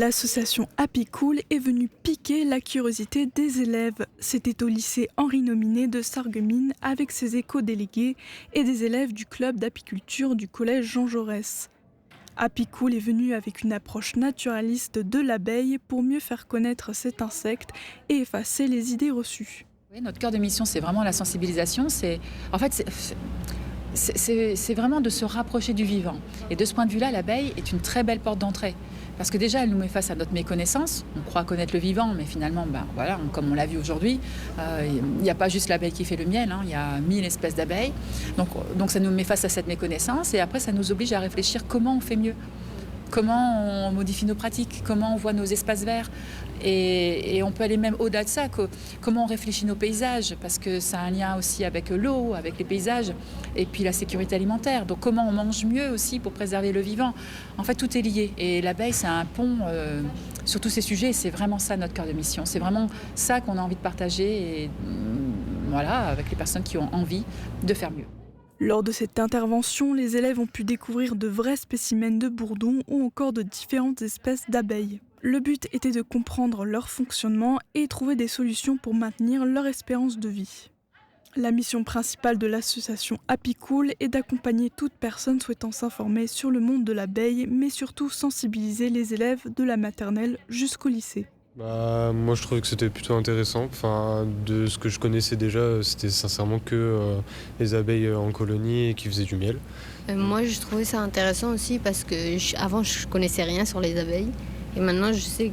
L'association Happy Cool est venue piquer la curiosité des élèves. C'était au lycée Henri Nominé de Sarreguemines avec ses éco-délégués et des élèves du club d'apiculture du collège Jean Jaurès. Happy Cool est venu avec une approche naturaliste de l'abeille pour mieux faire connaître cet insecte et effacer les idées reçues. Oui, notre cœur de mission, c'est vraiment la sensibilisation. C'est vraiment de se rapprocher du vivant. Et de ce point de vue-là, l'abeille est une très belle porte d'entrée. Parce que déjà, elle nous met face à notre méconnaissance. On croit connaître le vivant, mais finalement, comme on l'a vu aujourd'hui, il n'y a pas juste l'abeille qui fait le miel, il y a 1000 espèces d'abeilles. Donc ça nous met face à cette méconnaissance et après, ça nous oblige à réfléchir comment on fait mieux. Comment on modifie nos pratiques, comment on voit nos espaces verts. Et on peut aller même au-delà de ça, comment on réfléchit nos paysages, parce que ça a un lien aussi avec l'eau, avec les paysages, et puis la sécurité alimentaire. Donc comment on mange mieux aussi pour préserver le vivant. En fait, tout est lié. Et l'abeille, c'est un pont sur tous ces sujets, et c'est vraiment ça notre cœur de mission. C'est vraiment ça qu'on a envie de partager, et avec les personnes qui ont envie de faire mieux. Lors de cette intervention, les élèves ont pu découvrir de vrais spécimens de bourdons ou encore de différentes espèces d'abeilles. Le but était de comprendre leur fonctionnement et trouver des solutions pour maintenir leur espérance de vie. La mission principale de l'association Happy Cool est d'accompagner toute personne souhaitant s'informer sur le monde de l'abeille, mais surtout sensibiliser les élèves de la maternelle jusqu'au lycée. Moi je trouvais que c'était plutôt intéressant. De ce que je connaissais déjà, c'était sincèrement que les abeilles en colonie et qui faisaient du miel. Moi je trouvais ça intéressant aussi parce que avant je connaissais rien sur les abeilles. Et maintenant je sais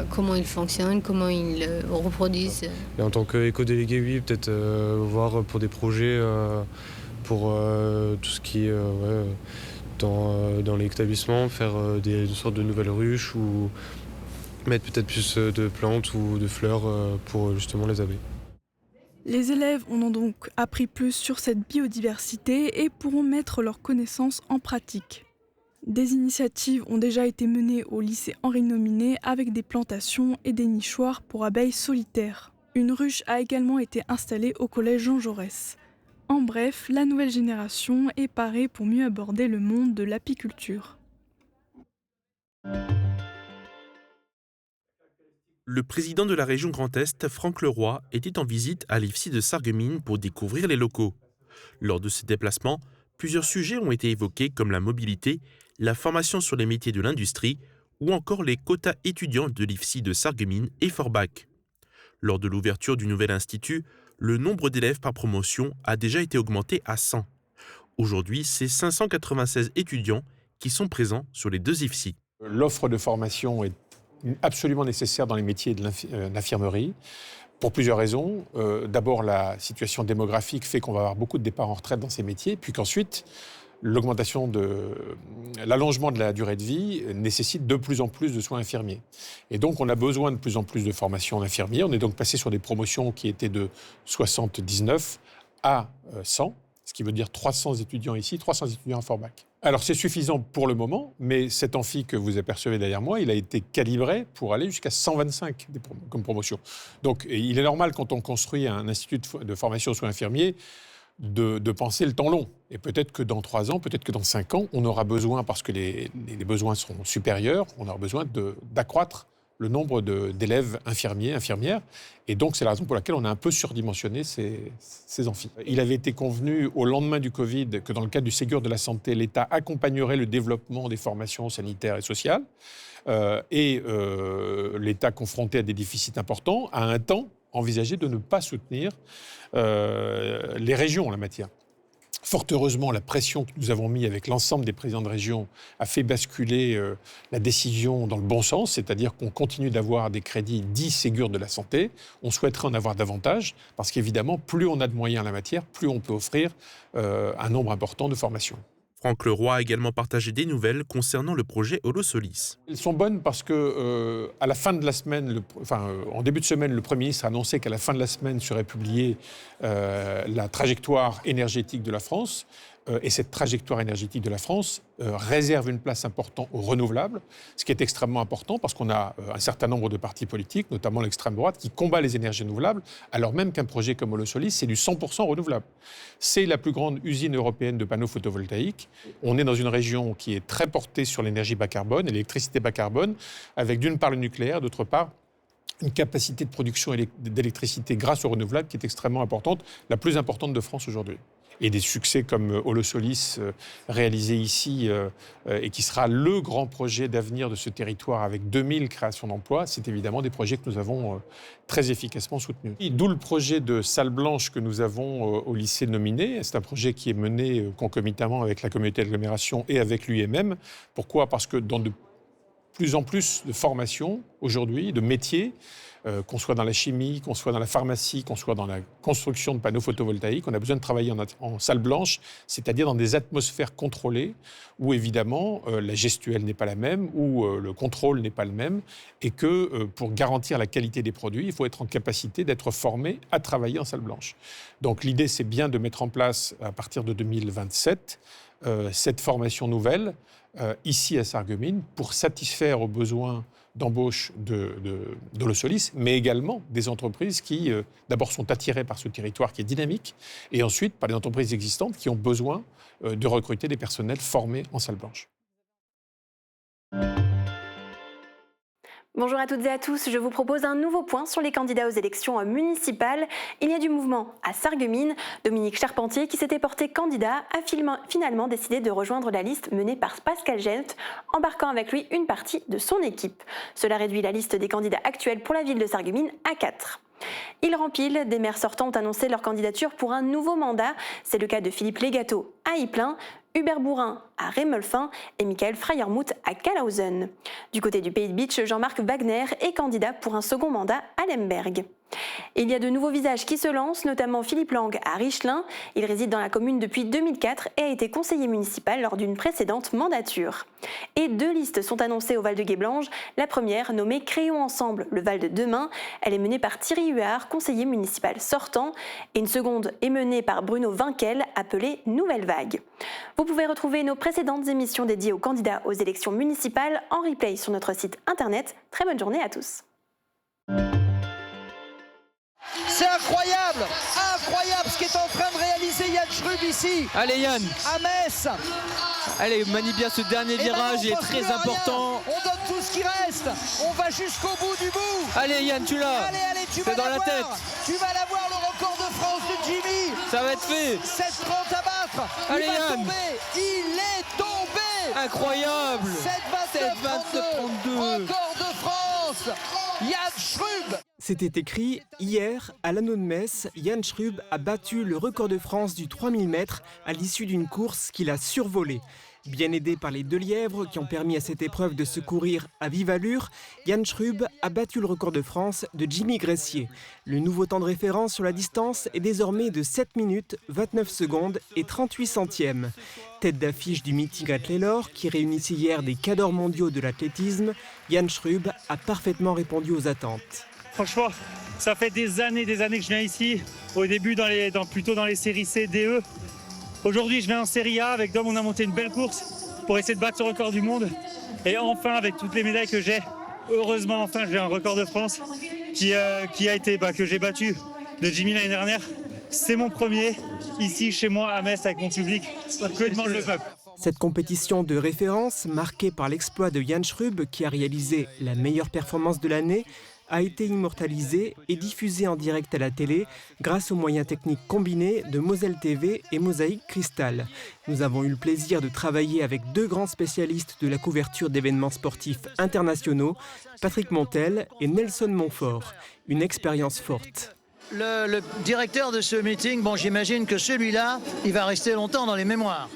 comment ils fonctionnent, comment ils reproduisent. Et en tant qu'éco-délégué, oui, peut-être voir pour des projets, pour tout ce qui est dans l'établissement, faire des sortes de nouvelles ruches ou mettre peut-être plus de plantes ou de fleurs pour justement les abeilles. Les élèves en ont donc appris plus sur cette biodiversité et pourront mettre leurs connaissances en pratique. Des initiatives ont déjà été menées au lycée Henri Nominé avec des plantations et des nichoirs pour abeilles solitaires. Une ruche a également été installée au collège Jean Jaurès. En bref, la nouvelle génération est parée pour mieux aborder le monde de l'apiculture. Le président de la région Grand Est, Franck Leroy, était en visite à l'IFSI de Sarreguemines pour découvrir les locaux. Lors de ce déplacement, plusieurs sujets ont été évoqués comme la mobilité, la formation sur les métiers de l'industrie ou encore les quotas étudiants de l'IFSI de Sarreguemines et Forbach. Lors de l'ouverture du nouvel institut, le nombre d'élèves par promotion a déjà été augmenté à 100. Aujourd'hui, c'est 596 étudiants qui sont présents sur les deux IFSI. L'offre de formation est absolument nécessaire dans les métiers de l'infirmerie, pour plusieurs raisons. D'abord, la situation démographique fait qu'on va avoir beaucoup de départs en retraite dans ces métiers, puis qu'ensuite, l'allongement de la durée de vie nécessite de plus en plus de soins infirmiers. Et donc, on a besoin de plus en plus de formation en infirmiers. On est donc passé sur des promotions qui étaient de 79 à 100, ce qui veut dire 300 étudiants ici, 300 étudiants à Forbach. Alors, c'est suffisant pour le moment, mais cet amphi que vous apercevez derrière moi, il a été calibré pour aller jusqu'à 125 comme promotion. Donc, il est normal, quand on construit un institut de formation aux soins infirmiers, de penser le temps long. Et peut-être que dans 3 ans, peut-être que dans 5 ans, on aura besoin, parce que les besoins seront supérieurs, on aura besoin d'accroître le nombre d'élèves infirmiers, infirmières. Et donc, c'est la raison pour laquelle on a un peu surdimensionné ces amphis. Il avait été convenu au lendemain du Covid que dans le cadre du Ségur de la santé, l'État accompagnerait le développement des formations sanitaires et sociales. L'État, confronté à des déficits importants, a un temps envisagé de ne pas soutenir les régions en la matière. Fort heureusement, la pression que nous avons mise avec l'ensemble des présidents de région a fait basculer la décision dans le bon sens, c'est-à-dire qu'on continue d'avoir des crédits dits Ségur de la santé. On souhaiterait en avoir davantage, parce qu'évidemment, plus on a de moyens en la matière, plus on peut offrir un nombre important de formations. Franck Leroy a également partagé des nouvelles concernant le projet Holosolis. Elles sont bonnes parce que à la fin de la semaine, en début de semaine, le Premier ministre a annoncé qu'à la fin de la semaine serait publiée la trajectoire énergétique de la France. et cette trajectoire énergétique de la France réserve une place importante aux renouvelables, ce qui est extrêmement important parce qu'on a un certain nombre de partis politiques, notamment l'extrême droite, qui combat les énergies renouvelables, alors même qu'un projet comme Holosolis, c'est du 100% renouvelable. C'est la plus grande usine européenne de panneaux photovoltaïques. On est dans une région qui est très portée sur l'énergie bas carbone, l'électricité bas carbone, avec d'une part le nucléaire, d'autre part une capacité de production d'électricité grâce aux renouvelables qui est extrêmement importante, la plus importante de France aujourd'hui. Et des succès comme Holosolis réalisé ici et qui sera le grand projet d'avenir de ce territoire avec 2000 créations d'emplois, c'est évidemment des projets que nous avons très efficacement soutenus. D'où le projet de salle blanche que nous avons au lycée Nominé. C'est un projet qui est mené concomitamment avec la communauté d'agglomération et avec l'UMM. Pourquoi ? Parce que dans de plus en plus de formations aujourd'hui, de métiers, qu'on soit dans la chimie, qu'on soit dans la pharmacie, qu'on soit dans la construction de panneaux photovoltaïques, on a besoin de travailler en salle blanche, c'est-à-dire dans des atmosphères contrôlées, où évidemment la gestuelle n'est pas la même, où le contrôle n'est pas le même, et que pour garantir la qualité des produits, il faut être en capacité d'être formé à travailler en salle blanche. Donc l'idée, c'est bien de mettre en place, à partir de 2027, cette formation nouvelle, ici à Sarreguemines, pour satisfaire aux besoins d'embauche d'Holosolis, mais également des entreprises qui, d'abord, sont attirées par ce territoire qui est dynamique, et ensuite par les entreprises existantes qui ont besoin de recruter des personnels formés en salle blanche. Bonjour à toutes et à tous, je vous propose un nouveau point sur les candidats aux élections municipales. Il y a du mouvement à Sarreguemines. Dominique Charpentier, qui s'était porté candidat, a finalement décidé de rejoindre la liste menée par Pascal Gent, embarquant avec lui une partie de son équipe. Cela réduit la liste des candidats actuels pour la ville de Sarreguemines à 4. Il rempile, des maires sortants ont annoncé leur candidature pour un nouveau mandat. C'est le cas de Philippe Legato à Ypelin, Hubert Bourrin à Rémolfin et Michael Freiermuth à Kalhausen. Du côté du Pays de Bitche, Jean-Marc Wagner est candidat pour un second mandat à Lemberg. Il y a de nouveaux visages qui se lancent, notamment Philippe Lang à Richelin. Il réside dans la commune depuis 2004 et a été conseiller municipal lors d'une précédente mandature. Et 2 listes sont annoncées au Val-de-Guéblange. La première, nommée Créons ensemble le Val de demain. Elle est menée par Thierry Huard, conseiller municipal sortant. Et une seconde est menée par Bruno Vinquel, appelée Nouvelle Vague. Vous pouvez retrouver nos précédentes émissions dédiées aux candidats aux élections municipales en replay sur notre site internet. Très bonne journée à tous. C'est incroyable, incroyable ce qu'est en train de réaliser Yann Schrub ici. Allez Yann, à Metz. Allez, manie bien ce dernier virage, il est très important. On donne tout ce qui reste, on va jusqu'au bout du bout. Allez Yann, tu l'as. Allez, tu vas dans la tête. Tu vas l'avoir, le record de France de Jimmy. Ça va être fait. 7,30 à battre. Allez Yann. Il est tombé. Incroyable. 7,29,32. Record de France. Yann Schrub. C'était écrit hier à l'anneau de Metz, Yann Schrub a battu le record de France du 3000 mètres à l'issue d'une course qu'il a survolée. Bien aidé par les 2 lièvres qui ont permis à cette épreuve de se courir à vive allure, Yann Schrub a battu le record de France de Jimmy Gressier. Le nouveau temps de référence sur la distance est désormais de 7 minutes, 29 secondes et 38 centièmes. Tête d'affiche du meeting à Tlélor, qui réunissait hier des cadors mondiaux de l'athlétisme, Yann Schrub a parfaitement répondu aux attentes. Franchement, ça fait des années que je viens ici. Au début, plutôt dans les séries C, DE. Aujourd'hui, je viens en série A. Avec Dom, on a monté une belle course pour essayer de battre ce record du monde. Et enfin, avec toutes les médailles que j'ai, heureusement, enfin, j'ai un record de France que j'ai battu de Jimmy l'année dernière. C'est mon premier, ici, chez moi, à Metz, avec mon public. Que demande le peuple ? Cette compétition de référence, marquée par l'exploit de Yann Schrub, qui a réalisé la meilleure performance de l'année, a été immortalisée et diffusée en direct à la télé grâce aux moyens techniques combinés de Moselle TV et Mosaïque Cristal. Nous avons eu le plaisir de travailler avec 2 grands spécialistes de la couverture d'événements sportifs internationaux, Patrick Montel et Nelson Montfort. Une expérience forte. Le directeur de ce meeting, j'imagine que celui-là, il va rester longtemps dans les mémoires.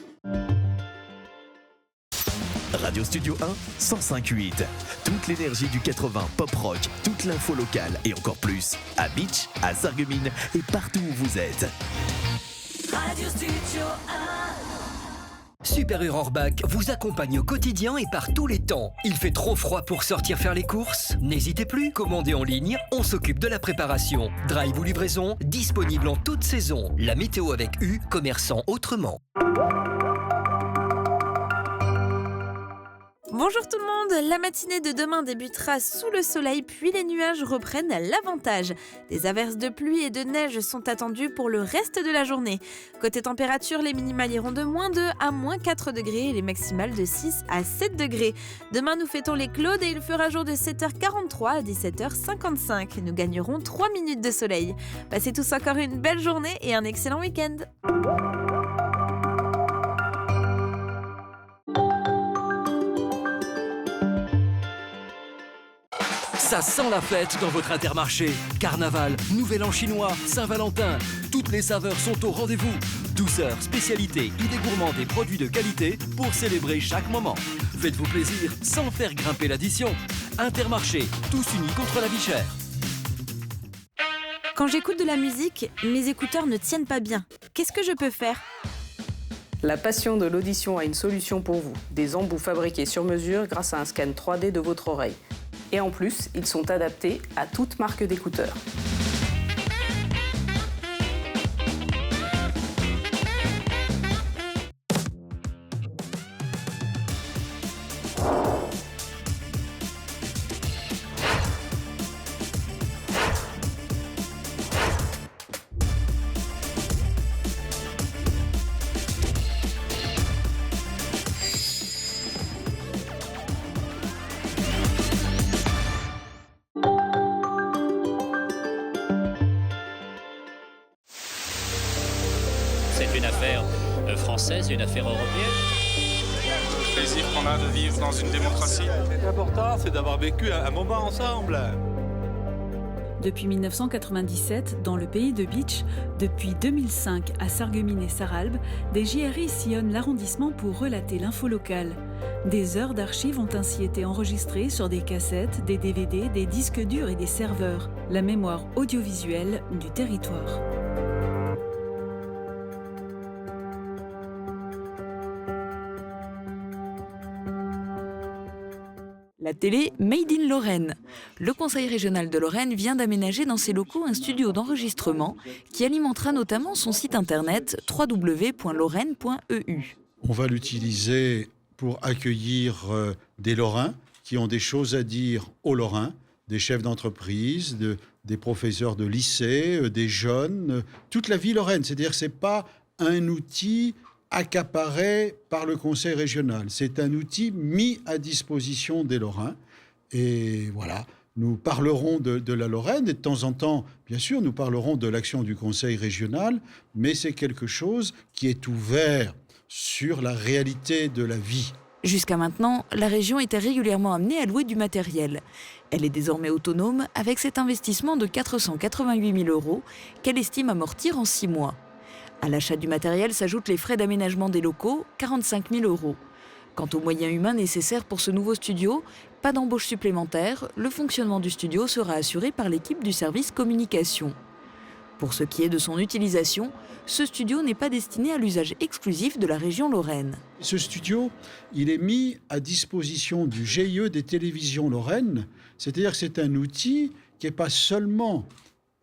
Radio Studio 1, 105.8. Toute l'énergie du 80 pop rock, toute l'info locale et encore plus. À Bitche, à Sarreguemines et partout où vous êtes. Radio Studio 1. Super U Rohrbach vous accompagne au quotidien et par tous les temps. Il fait trop froid pour sortir faire les courses? N'hésitez plus, commandez en ligne, on s'occupe de la préparation. Drive ou livraison, disponible en toute saison. La météo avec U, commerçant autrement. Bonjour tout le monde, la matinée de demain débutera sous le soleil puis les nuages reprennent l'avantage. Des averses de pluie et de neige sont attendues pour le reste de la journée. Côté température, les minimales iront de -2 à -4 degrés et les maximales de 6 à 7 degrés. Demain nous fêtons les Claudes et il fera jour de 7h43 à 17h55. Nous gagnerons 3 minutes de soleil. Passez tous encore une belle journée et un excellent week-end. Ça sent la fête dans votre Intermarché. Carnaval, Nouvel An chinois, Saint-Valentin. Toutes les saveurs sont au rendez-vous. Douceur, spécialité, idées gourmandes et produits de qualité pour célébrer chaque moment. Faites-vous plaisir sans faire grimper l'addition. Intermarché, tous unis contre la vie chère. Quand j'écoute de la musique, mes écouteurs ne tiennent pas bien. Qu'est-ce que je peux faire ? La passion de l'audition a une solution pour vous. Des embouts fabriqués sur mesure grâce à un scan 3D de votre oreille. Et en plus, ils sont adaptés à toute marque d'écouteurs. C'est une affaire française, une affaire européenne. Le plaisir qu'on a de vivre dans une démocratie. L'important, c'est d'avoir vécu un moment ensemble. Depuis 1997, dans le pays de Bitche, depuis 2005 à Sarreguemines et Sarralbe, des JRI sillonnent l'arrondissement pour relater l'info locale. Des heures d'archives ont ainsi été enregistrées sur des cassettes, des DVD, des disques durs et des serveurs. La mémoire audiovisuelle du territoire. La télé Made in Lorraine. Le Conseil régional de Lorraine vient d'aménager dans ses locaux un studio d'enregistrement qui alimentera notamment son site internet www.lorraine.eu. On va l'utiliser pour accueillir des Lorrains qui ont des choses à dire aux Lorrains, des chefs d'entreprise, des professeurs de lycée, des jeunes, toute la vie lorraine. C'est-à-dire que ce n'est pas un outil accaparé par le Conseil régional. C'est un outil mis à disposition des Lorrains. Et voilà, nous parlerons de la Lorraine et de temps en temps, bien sûr, nous parlerons de l'action du Conseil régional, mais c'est quelque chose qui est ouvert sur la réalité de la vie. Jusqu'à maintenant, la région était régulièrement amenée à louer du matériel. Elle est désormais autonome avec cet investissement de 488 000 € qu'elle estime amortir en 6 mois. À l'achat du matériel s'ajoutent les frais d'aménagement des locaux, 45 000 €. Quant aux moyens humains nécessaires pour ce nouveau studio, pas d'embauche supplémentaire, le fonctionnement du studio sera assuré par l'équipe du service communication. Pour ce qui est de son utilisation, ce studio n'est pas destiné à l'usage exclusif de la région Lorraine. Ce studio, il est mis à disposition du GIE des télévisions lorraines, c'est-à-dire que c'est un outil qui n'est pas seulement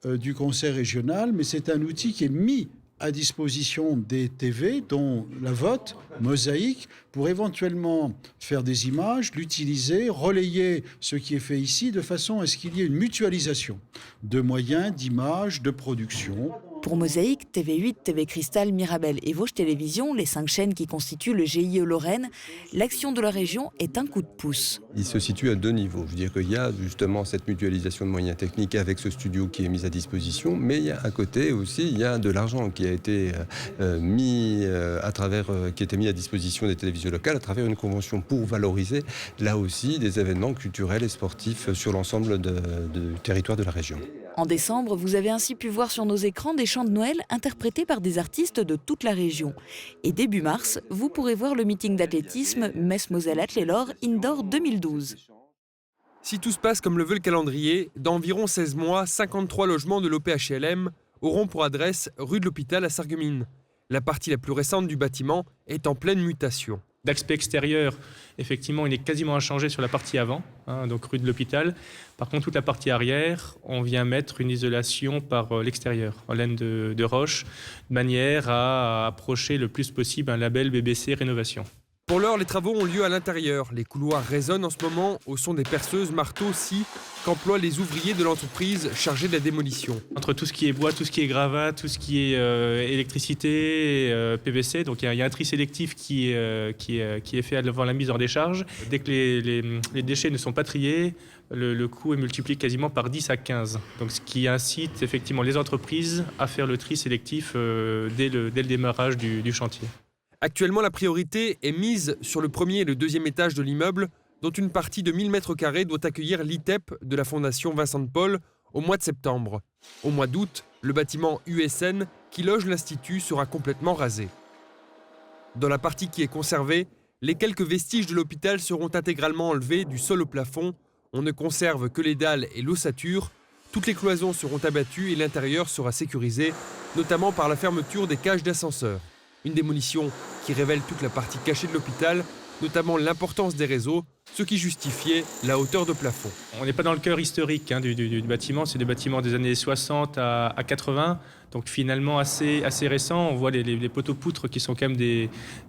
du Conseil régional, mais c'est un outil qui est mis à disposition des TV, dont la vôtre, Mosaïque, pour éventuellement faire des images, l'utiliser, relayer ce qui est fait ici, de façon à ce qu'il y ait une mutualisation de moyens, d'images, de production. Pour Mosaïque, TV8, TV Cristal, Mirabel et Vosges Télévisions, les 5 chaînes qui constituent le GIE Lorraine, l'action de la région est un coup de pouce. Il se situe à 2 niveaux. Je veux dire qu'il y a justement cette mutualisation de moyens techniques avec ce studio qui est mis à disposition, mais il y a à côté aussi, il y a de l'argent qui a été mis qui était mis à disposition des télévisions locales à travers une convention pour valoriser là aussi des événements culturels et sportifs sur l'ensemble du territoire de la région. En décembre, vous avez ainsi pu voir sur nos écrans des chants de Noël interprétés par des artistes de toute la région. Et début mars, vous pourrez voir le meeting d'athlétisme Metz-Moselle-Athlélor Indoor 2012. Si tout se passe comme le veut le calendrier, dans environ 16 mois, 53 logements de l'OPHLM auront pour adresse rue de l'Hôpital à Sarreguemines. La partie la plus récente du bâtiment est en pleine mutation. D'aspect extérieur, effectivement, il est quasiment inchangé sur la partie avant, donc rue de l'Hôpital. Par contre, toute la partie arrière, on vient mettre une isolation par l'extérieur, en laine de roche, de manière à approcher le plus possible un label BBC Rénovation. Pour l'heure, les travaux ont lieu à l'intérieur. Les couloirs résonnent en ce moment au son des perceuses, marteaux, scies qu'emploient les ouvriers de l'entreprise chargés de la démolition. Entre tout ce qui est bois, tout ce qui est gravat, tout ce qui est électricité, PVC, donc il y a un tri sélectif qui est fait avant la mise en décharge. Dès que les déchets ne sont pas triés, le coût est multiplié quasiment par 10 à 15. Donc, ce qui incite effectivement les entreprises à faire le tri sélectif dès le démarrage du chantier. Actuellement, la priorité est mise sur le premier et le deuxième étage de l'immeuble, dont une partie de 1000 m² doit accueillir l'ITEP de la Fondation Vincent de Paul au mois de septembre. Au mois d'août, le bâtiment USN qui loge l'Institut sera complètement rasé. Dans la partie qui est conservée, les quelques vestiges de l'hôpital seront intégralement enlevés du sol au plafond. On ne conserve que les dalles et l'ossature. Toutes les cloisons seront abattues et l'intérieur sera sécurisé, notamment par la fermeture des cages d'ascenseur. Une démolition qui révèle toute la partie cachée de l'hôpital, notamment l'importance des réseaux, ce qui justifiait la hauteur de plafond. On n'est pas dans le cœur historique du bâtiment, c'est des bâtiments des années 60 à 80, donc finalement assez récents. On voit les poteaux poutres qui sont quand même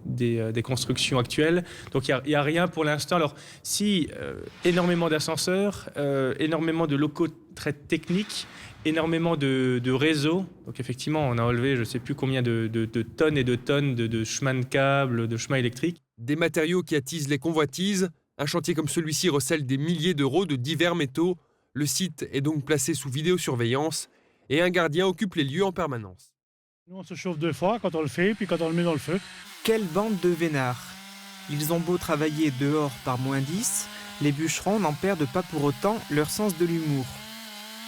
des constructions actuelles. Donc il n'y a rien pour l'instant. Alors si, énormément d'ascenseurs, énormément de locaux très techniques, énormément de réseaux. Donc effectivement, on a enlevé je ne sais plus combien de tonnes et de tonnes de chemins de câbles, de chemins électriques. Des matériaux qui attisent les convoitises. Un chantier comme celui-ci recèle des milliers d'euros de divers métaux. Le site est donc placé sous vidéosurveillance et un gardien occupe les lieux en permanence. Nous, on se chauffe 2 fois quand on le fait, puis quand on le met dans le feu. Quelle bande de vénards! Ils ont beau travailler dehors par -10, les bûcherons n'en perdent pas pour autant leur sens de l'humour.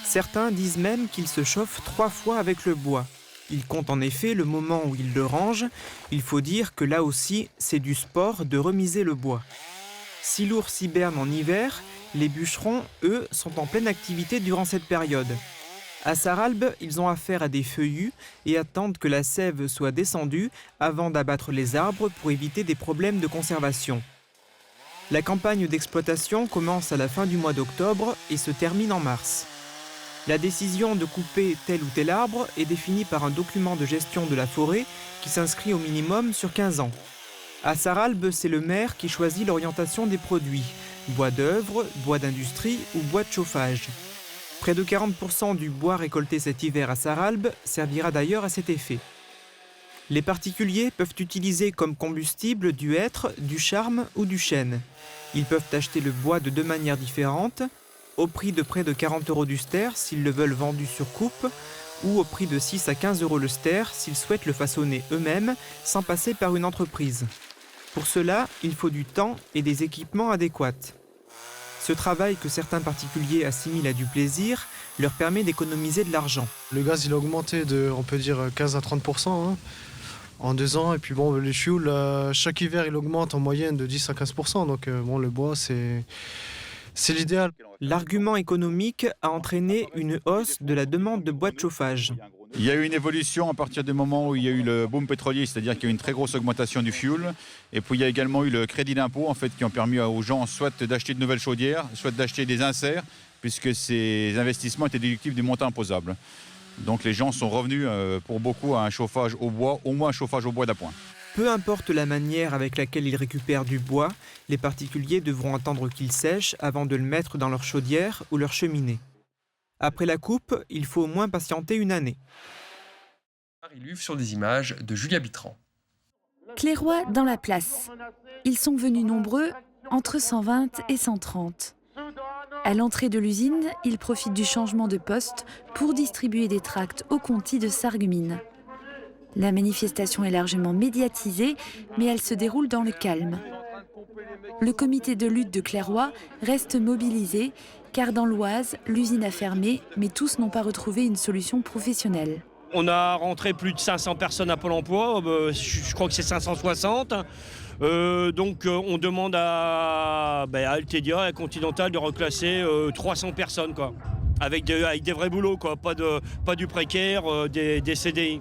Certains disent même qu'ils se chauffent 3 fois avec le bois. Ils comptent en effet le moment où ils le rangent. Il faut dire que là aussi, c'est du sport de remiser le bois. Si l'ours hiberne en hiver, les bûcherons, eux, sont en pleine activité durant cette période. À Sarralbe, ils ont affaire à des feuillus et attendent que la sève soit descendue avant d'abattre les arbres pour éviter des problèmes de conservation. La campagne d'exploitation commence à la fin du mois d'octobre et se termine en mars. La décision de couper tel ou tel arbre est définie par un document de gestion de la forêt qui s'inscrit au minimum sur 15 ans. À Sarralbe, c'est le maire qui choisit l'orientation des produits, bois d'œuvre, bois d'industrie ou bois de chauffage. Près de 40% du bois récolté cet hiver à Sarralbe servira d'ailleurs à cet effet. Les particuliers peuvent utiliser comme combustible du hêtre, du charme ou du chêne. Ils peuvent acheter le bois de 2 manières différentes, au prix de près de 40 € du ster s'ils le veulent vendu sur coupe, ou au prix de 6 à 15 € le ster s'ils souhaitent le façonner eux-mêmes sans passer par une entreprise. Pour cela, il faut du temps et des équipements adéquats. Ce travail que certains particuliers assimilent à du plaisir leur permet d'économiser de l'argent. Le gaz il a augmenté de, on peut dire, 15 à 30% en 2 ans. Et puis bon, le fioul, chaque hiver il augmente en moyenne de 10 à 15%. Donc bon, le bois c'est l'idéal. L'argument économique a entraîné une hausse de la demande de bois de chauffage. Il y a eu une évolution à partir du moment où il y a eu le boom pétrolier, c'est-à-dire qu'il y a eu une très grosse augmentation du fioul. Et puis il y a également eu le crédit d'impôt en fait, qui ont permis aux gens soit d'acheter de nouvelles chaudières, soit d'acheter des inserts, puisque ces investissements étaient déductibles du montant imposable. Donc les gens sont revenus pour beaucoup à un chauffage au bois, au moins un chauffage au bois d'appoint. Peu importe la manière avec laquelle ils récupèrent du bois, les particuliers devront attendre qu'il sèche avant de le mettre dans leur chaudière ou leur cheminée. Après la coupe, il faut au moins patienter 1 année. Marie-Luve sur des images de Julia Bitran. Clairois dans la place. Ils sont venus nombreux, entre 120 et 130. À l'entrée de l'usine, ils profitent du changement de poste pour distribuer des tracts aux contis de Sarreguemines. La manifestation est largement médiatisée, mais elle se déroule dans le calme. Le comité de lutte de Clairois reste mobilisé, car dans l'Oise, l'usine a fermé, mais tous n'ont pas retrouvé une solution professionnelle. On a rentré plus de 500 personnes à Pôle emploi, je crois que c'est 560. Donc on demande à Altedia et à Continental de reclasser 300 personnes, quoi, avec des vrais boulots, quoi, pas du précaire, des CDI.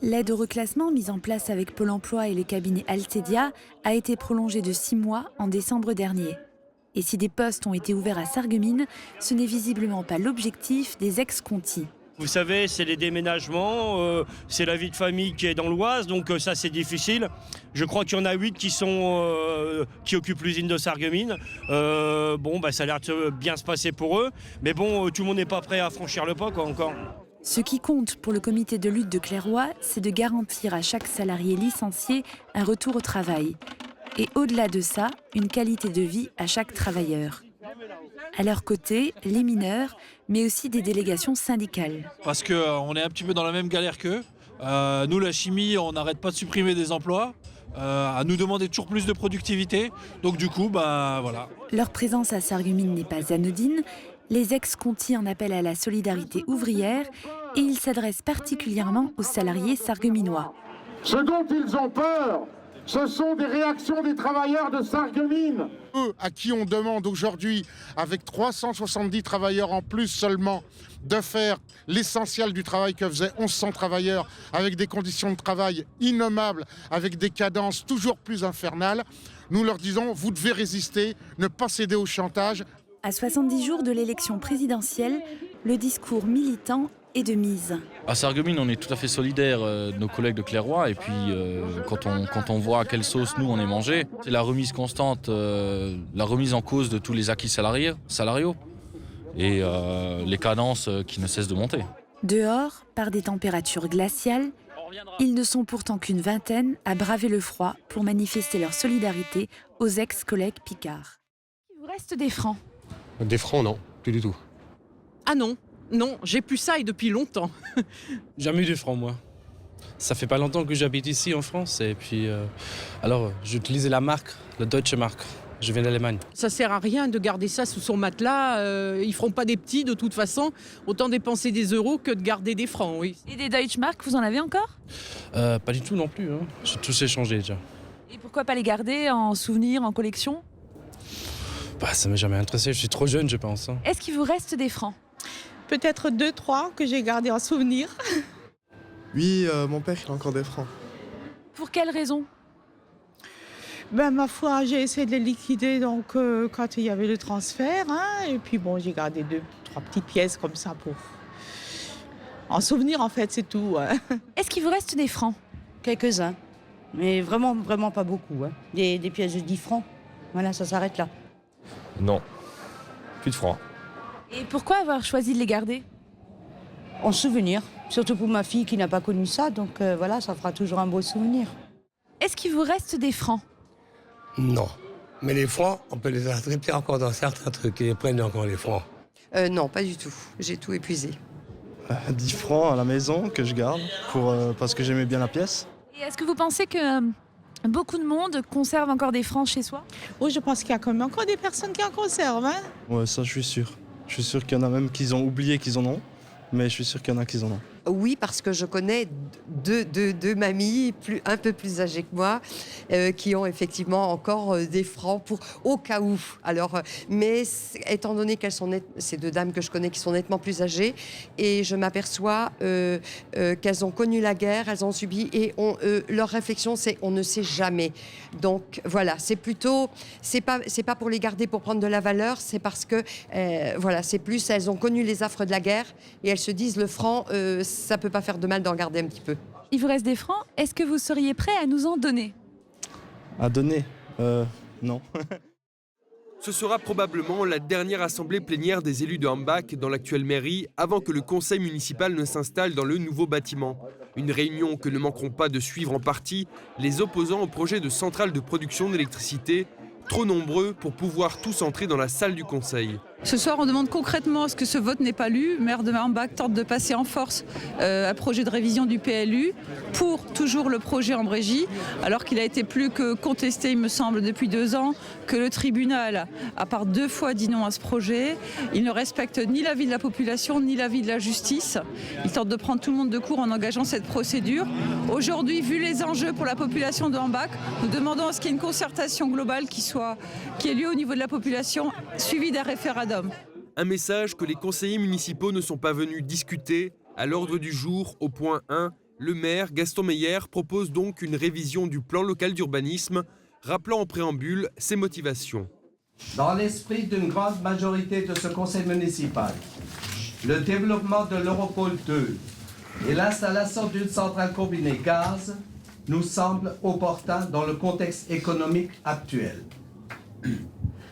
L'aide au reclassement mise en place avec Pôle emploi et le cabinet Altedia a été prolongée de 6 mois en décembre dernier. Et si des postes ont été ouverts à Sarreguemines, ce n'est visiblement pas l'objectif des ex-Conti. Vous savez, c'est les déménagements, c'est la vie de famille qui est dans l'Oise, donc ça c'est difficile. Je crois qu'il y en a 8 qui occupent l'usine de Sarreguemines. Ça a l'air de bien se passer pour eux, mais bon, tout le monde n'est pas prêt à franchir le pas encore. Ce qui compte pour le comité de lutte de Clairoix, c'est de garantir à chaque salarié licencié un retour au travail. Et au-delà de ça, une qualité de vie à chaque travailleur. À leur côté, les mineurs, mais aussi des délégations syndicales. Parce qu'on est un petit peu dans la même galère qu'eux. Nous, la chimie, on n'arrête pas de supprimer des emplois, à nous demander toujours plus de productivité. Donc du coup, voilà. Leur présence à Sarreguemines n'est pas anodine. Les ex-Conti en appellent à la solidarité ouvrière et ils s'adressent particulièrement aux salariés sarregueminois. Ce dont ils ont peur, ce sont des réactions des travailleurs de Sarreguemines. Eux, à qui on demande aujourd'hui, avec 370 travailleurs en plus seulement, de faire l'essentiel du travail que faisaient 1100 travailleurs, avec des conditions de travail innommables, avec des cadences toujours plus infernales, nous leur disons, vous devez résister, ne pas céder au chantage. À 70 jours de l'élection présidentielle, le discours militant est de mise. À Sarreguemines, on est tout à fait solidaires de nos collègues de Clairoix. Et puis, quand on voit à quelle sauce nous on est mangé, c'est la remise constante, la remise en cause de tous les acquis salariaux et les cadences qui ne cessent de monter. Dehors, par des températures glaciales, ils ne sont pourtant qu'une vingtaine à braver le froid pour manifester leur solidarité aux ex-collègues Picard. Il vous reste des francs? Des francs, non, plus du tout. Ah non, j'ai plus ça et depuis longtemps. Jamais eu de francs, moi. Ça fait pas longtemps que j'habite ici en France et puis alors j'utilisais la marque, la Deutsche Mark. Je viens d'Allemagne. Ça sert à rien de garder ça sous son matelas. Ils feront pas des petits de toute façon. Autant dépenser des euros que de garder des francs, oui. Et des Deutsche Mark, vous en avez encore? Pas du tout non plus. Hein. J'ai tous échangé déjà. Et pourquoi pas les garder en souvenir, en collection? Ça m'a jamais intéressé. Je suis trop jeune, je pense. Hein. Est-ce qu'il vous reste des francs? Peut-être 2-3 que j'ai gardés en souvenir. Oui, mon père, il a encore des francs. Pour quelle raison? Ma foi, j'ai essayé de les liquider donc, quand il y avait le transfert. Et puis bon, j'ai gardé 2-3 petites pièces comme ça pour en souvenir en fait, c'est tout. Est-ce qu'il vous reste des francs? Quelques-uns, mais vraiment pas beaucoup. Des pièces de 10 francs, voilà, ça s'arrête là. Non, plus de francs. Et pourquoi avoir choisi de les garder? En souvenir, surtout pour ma fille qui n'a pas connu ça, donc voilà, ça fera toujours un beau souvenir. Est-ce qu'il vous reste des francs? Non, mais les francs, on peut les attraper encore dans certains trucs et prendre encore les francs. Non, pas du tout, j'ai tout épuisé. 10 francs à la maison que je garde parce que j'aimais bien la pièce. Et est-ce que vous pensez que beaucoup de monde conserve encore des francs chez soi? Oui, je pense qu'il y a quand même encore des personnes qui en conservent. Ouais, ça je suis sûr. Je suis sûr qu'il y en a même qui ont oublié qu'ils en ont, mais je suis sûr qu'il y en a qui en ont. Oui, parce que je connais deux mamies un peu plus âgées que moi qui ont effectivement encore des francs au cas où. Alors, mais étant donné qu'elles sont ces deux dames que je connais qui sont nettement plus âgées, et je m'aperçois qu'elles ont connu la guerre, elles ont subi, et leur réflexion c'est on ne sait jamais. Donc voilà, c'est plutôt c'est pas pour les garder pour prendre de la valeur, c'est parce que voilà, c'est plus elles ont connu les affres de la guerre et elles se disent le franc ça peut pas faire de mal d'en garder un petit peu. Il vous reste des francs, est-ce que vous seriez prêt à nous en donner? À donner non. Ce sera probablement la dernière assemblée plénière des élus de Hambach dans l'actuelle mairie avant que le conseil municipal ne s'installe dans le nouveau bâtiment. Une réunion que ne manqueront pas de suivre en partie les opposants au projet de centrale de production d'électricité, trop nombreux pour pouvoir tous entrer dans la salle du conseil. Ce soir, on demande concrètement à ce que ce vote n'est pas lu. Le maire de Hambach tente de passer en force un projet de révision du PLU pour toujours le projet en Brégie, alors qu'il a été plus que contesté, il me semble, depuis 2 ans, que le tribunal a par 2 fois dit non à ce projet. Il ne respecte ni l'avis de la population, ni l'avis de la justice. Il tente de prendre tout le monde de court en engageant cette procédure. Aujourd'hui, vu les enjeux pour la population de Hambach, nous demandons à ce qu'il y ait une concertation globale qui ait lieu au niveau de la population, suivie d'un référendum. Un message que les conseillers municipaux ne sont pas venus discuter. À l'ordre du jour, au point 1, Le maire, Gaston Meyer, propose donc une révision du plan local d'urbanisme, rappelant en préambule ses motivations. Dans l'esprit d'une grande majorité de ce conseil municipal, le développement de l'Europole 2 et l'installation d'une centrale combinée gaz nous semblent opportuns dans le contexte économique actuel.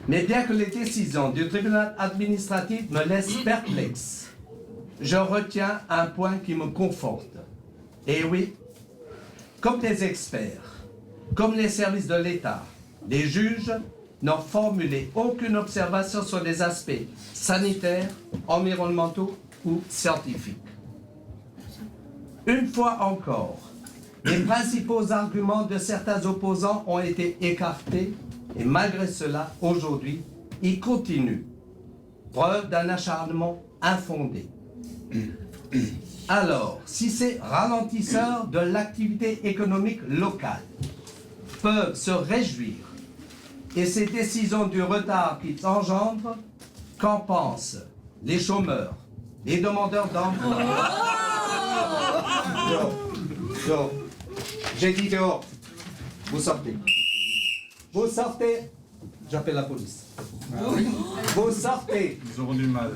Mais bien que les décisions du tribunal administratif me laissent perplexe, je retiens un point qui me conforte. Et oui, comme les experts, comme les services de l'État, les juges n'ont formulé aucune observation sur les aspects sanitaires, environnementaux ou scientifiques. Une fois encore, les principaux arguments de certains opposants ont été écartés et malgré cela, aujourd'hui, ils continuent. Preuve d'un acharnement infondé. Alors, si ces ralentisseurs de l'activité économique locale peuvent se réjouir et ces décisions du retard qu'ils engendrent, qu'en pensent les chômeurs, les demandeurs d'emploi? Dehors. J'ai dit dehors. Vous sortez. Vous sortez. J'appelle la police. Vous sortez. Ils auront du mal.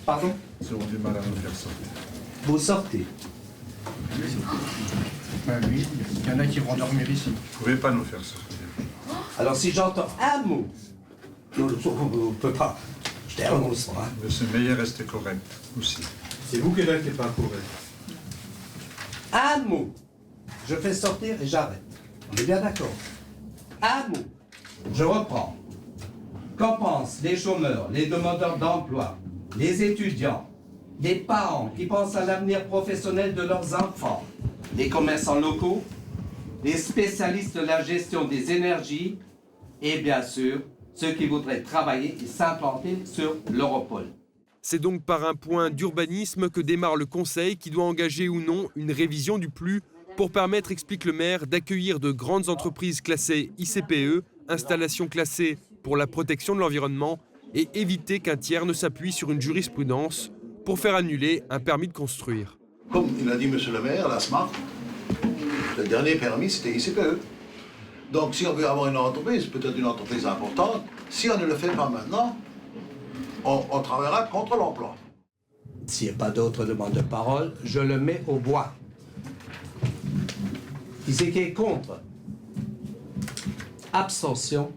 Pardon? Ils auront du mal à nous faire sortir. Vous sortez. Ben oui, il y en a qui vont dormir ici. Vous ne pouvez pas nous faire sortir. Alors si j'entends un mot, on ne peut pas. Je t'annonce. Monsieur Meyer, restez correct aussi. C'est vous qui n'êtes pas correct. Un mot. Je fais sortir et j'arrête. On est bien d'accord. Un mot. Je reprends. Qu'en pensent les chômeurs, les demandeurs d'emploi, les étudiants, les parents qui pensent à l'avenir professionnel de leurs enfants, les commerçants locaux, les spécialistes de la gestion des énergies et bien sûr ceux qui voudraient travailler et s'implanter sur l'Europole. C'est donc par un point d'urbanisme que démarre le Conseil qui doit engager ou non une révision du PLU pour permettre, explique le maire, d'accueillir de grandes entreprises classées ICPE, installations classées pour la protection de l'environnement, et éviter qu'un tiers ne s'appuie sur une jurisprudence pour faire annuler un permis de construire. Comme il a dit monsieur le maire, la SMART, le dernier permis c'était ICPE. Donc si on veut avoir une entreprise, peut-être une entreprise importante, si on ne le fait pas maintenant, on travaillera contre l'emploi. S'il n'y a pas d'autres demandes de parole, je le mets au bois. Qui c'est qui est contre? Abstention.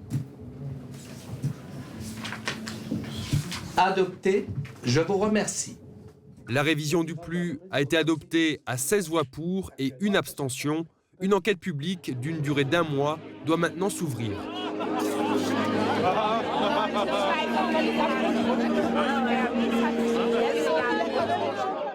Adopté. Je vous remercie. La révision du PLU a été adoptée à 16 voix pour et une abstention. Une enquête publique d'une durée d'1 mois doit maintenant s'ouvrir. Thank you.